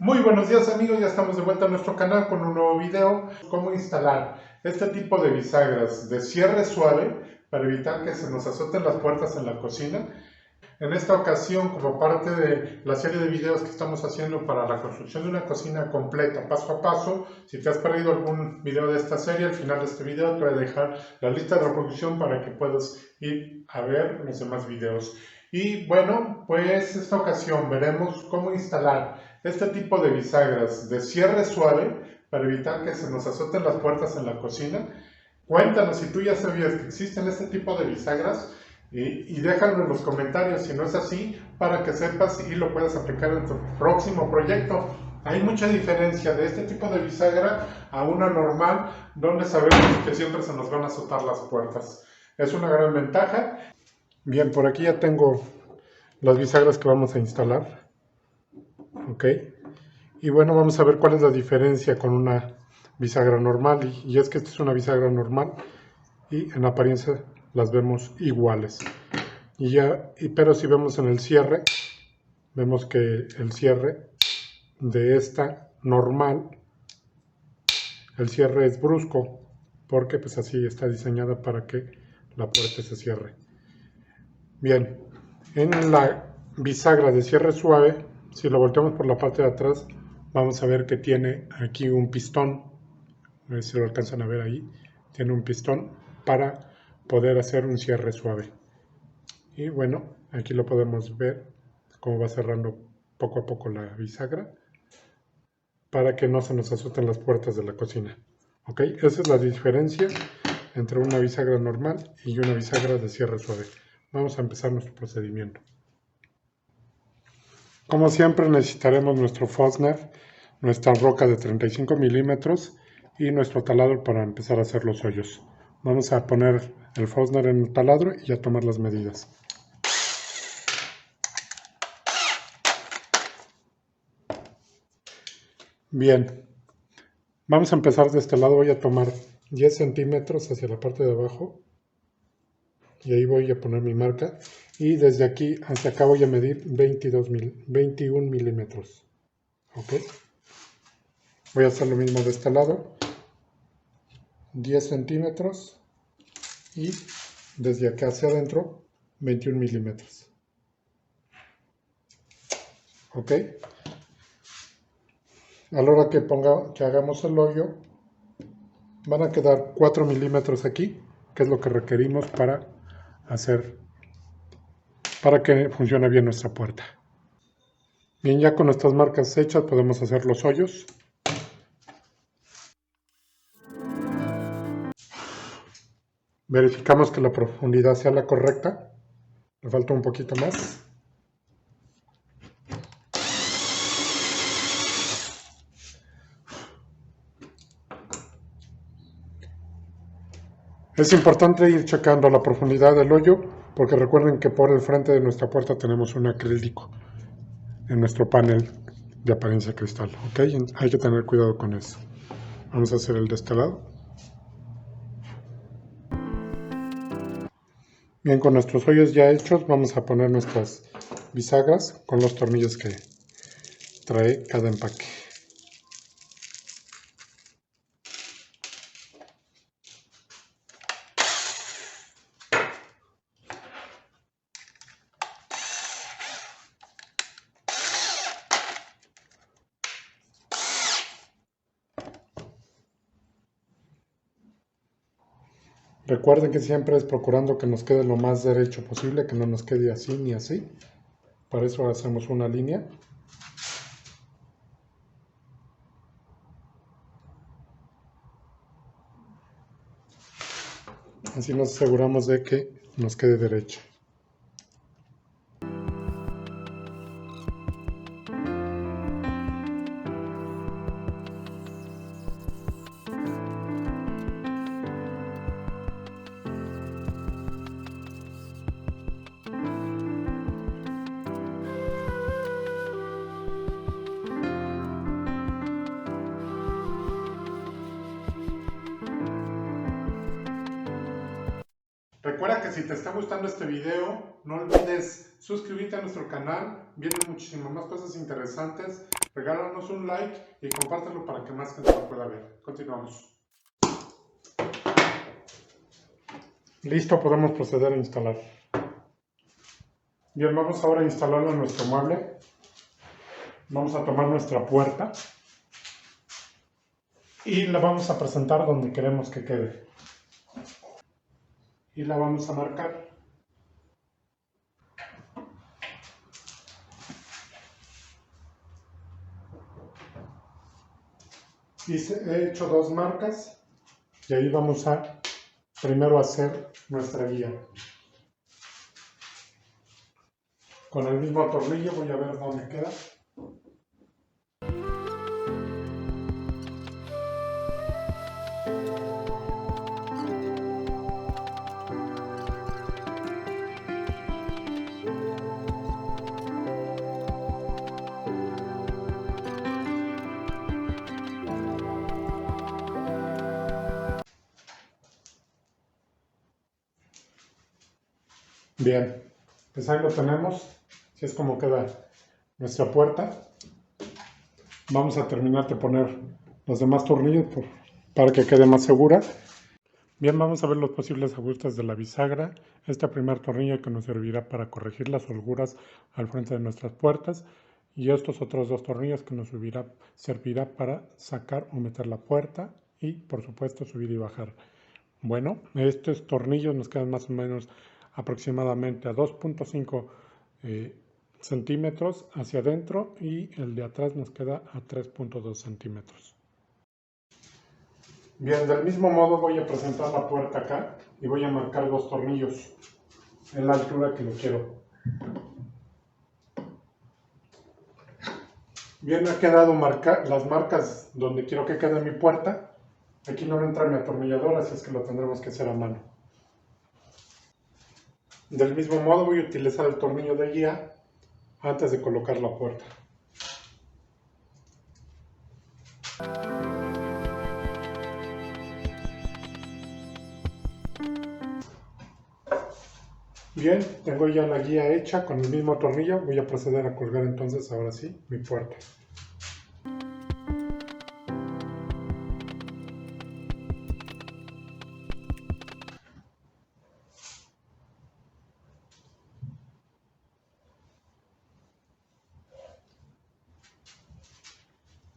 Muy buenos días amigos, ya estamos de vuelta a nuestro canal con un nuevo video. Cómo instalar este tipo de bisagras de cierre suave para evitar que se nos azoten las puertas en la cocina. En esta ocasión, como parte de la serie de videos que estamos haciendo para la construcción de una cocina completa, paso a paso, si te has perdido algún video de esta serie, al final de este video te voy a dejar la lista de reproducción para que puedas ir a ver los demás videos. Y bueno, pues esta ocasión veremos cómo instalar este tipo de bisagras de cierre suave para evitar que se nos azoten las puertas en la cocina. Cuéntanos si tú ya sabías que existen este tipo de bisagras y déjalo en los comentarios si no es así, para que sepas y lo puedas aplicar en tu próximo proyecto. Hay mucha diferencia de este tipo de bisagra a una normal, donde sabemos que siempre se nos van a azotar las puertas. Es una gran ventaja. Bien, por aquí ya tengo las bisagras que vamos a instalar. Ok. Y bueno, vamos a ver cuál es la diferencia con una bisagra normal. Y es que esta es una bisagra normal y en apariencia las vemos iguales. Pero si vemos en el cierre, vemos que el cierre de esta normal, el cierre es brusco, porque pues así está diseñada para que la puerta se cierre. Bien, en la bisagra de cierre suave, si lo volteamos por la parte de atrás, vamos a ver que tiene aquí un pistón. A ver si lo alcanzan a ver ahí. Tiene un pistón para poder hacer un cierre suave. Y bueno, aquí lo podemos ver cómo va cerrando poco a poco la bisagra para que no se nos azoten las puertas de la cocina. Ok, esa es la diferencia entre una bisagra normal y una bisagra de cierre suave. Vamos a empezar nuestro procedimiento. Como siempre necesitaremos nuestro Forstner, nuestra roca de 35 milímetros y nuestro taladro para empezar a hacer los hoyos. Vamos a poner el Forstner en el taladro y a tomar las medidas. Bien, vamos a empezar de este lado. Voy a tomar 10 centímetros hacia la parte de abajo y ahí voy a poner mi marca, y desde aquí hacia acá voy a medir 21 milímetros. Ok, voy a hacer lo mismo de este lado, 10 centímetros, y desde acá hacia adentro 21 milímetros. Ok, a la hora que hagamos el hoyo van a quedar 4 milímetros aquí, que es lo que requerimos para que funcione bien nuestra puerta. Bien, ya con nuestras marcas hechas podemos hacer los hoyos. Verificamos que la profundidad sea la correcta. Me falta un poquito más. Es importante ir checando la profundidad del hoyo, porque recuerden que por el frente de nuestra puerta tenemos un acrílico en nuestro panel de apariencia cristal. ¿Ok? Hay que tener cuidado con eso. Vamos a hacer el de este lado. Bien, con nuestros hoyos ya hechos, vamos a poner nuestras bisagras con los tornillos que trae cada empaque. Recuerden que siempre es procurando que nos quede lo más derecho posible, que no nos quede así ni así. Para eso hacemos una línea. Así nos aseguramos de que nos quede derecho. Recuerda que si te está gustando este video, no olvides suscribirte a nuestro canal, vienen muchísimas más cosas interesantes. Regálanos un like y compártelo para que más gente lo pueda ver. Continuamos. Listo, podemos proceder a instalar. Bien, vamos ahora a instalarlo en nuestro mueble. Vamos a tomar nuestra puerta y la vamos a presentar donde queremos que quede. Y la vamos a marcar. He hecho 2 marcas y ahí vamos a primero hacer nuestra guía. Con el mismo tornillo voy a ver dónde queda. Bien, pues ahí lo tenemos. Así es como queda nuestra puerta. Vamos a terminar de poner los demás tornillos para que quede más segura. Bien, vamos a ver los posibles ajustes de la bisagra. Este primer tornillo que nos servirá para corregir las holguras al frente de nuestras puertas. Y estos otros 2 tornillos que nos servirá para sacar o meter la puerta y por supuesto subir y bajar. Bueno, estos tornillos nos quedan más o menos aproximadamente a 2.5 centímetros hacia adentro y el de atrás nos queda a 3.2 centímetros. Bien, del mismo modo voy a presentar la puerta acá y voy a marcar 2 tornillos en la altura que lo quiero. Bien, ha quedado las marcas donde quiero que quede mi puerta. Aquí no entra mi atornillador, así es que lo tendremos que hacer a mano. Del mismo modo voy a utilizar el tornillo de guía antes de colocar la puerta. Bien, tengo ya la guía hecha con el mismo tornillo. Voy a proceder a colgar entonces ahora sí mi puerta.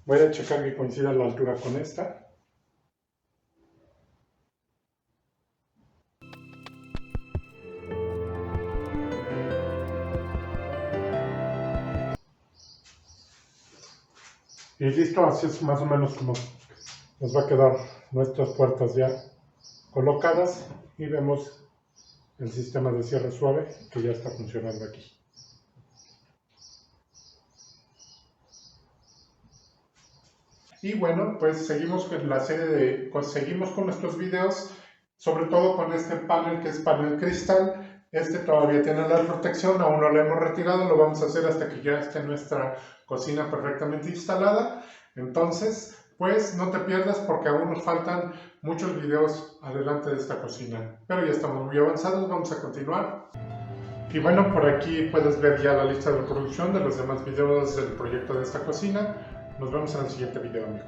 Voy a checar que coincida la altura con esta. Y listo, así es más o menos como nos va a quedar nuestras puertas ya colocadas y vemos el sistema de cierre suave que ya está funcionando aquí. Y bueno, pues seguimos con la serie seguimos con nuestros videos, sobre todo con este panel que es panel cristal. Este todavía tiene la protección, aún no lo hemos retirado, lo vamos a hacer hasta que ya esté nuestra cocina perfectamente instalada. Entonces, pues no te pierdas porque aún nos faltan muchos videos adelante de esta cocina. Pero ya estamos muy avanzados, vamos a continuar. Y bueno, por aquí puedes ver ya la lista de reproducción de los demás videos del proyecto de esta cocina. Nos vemos en el siguiente video, amigo.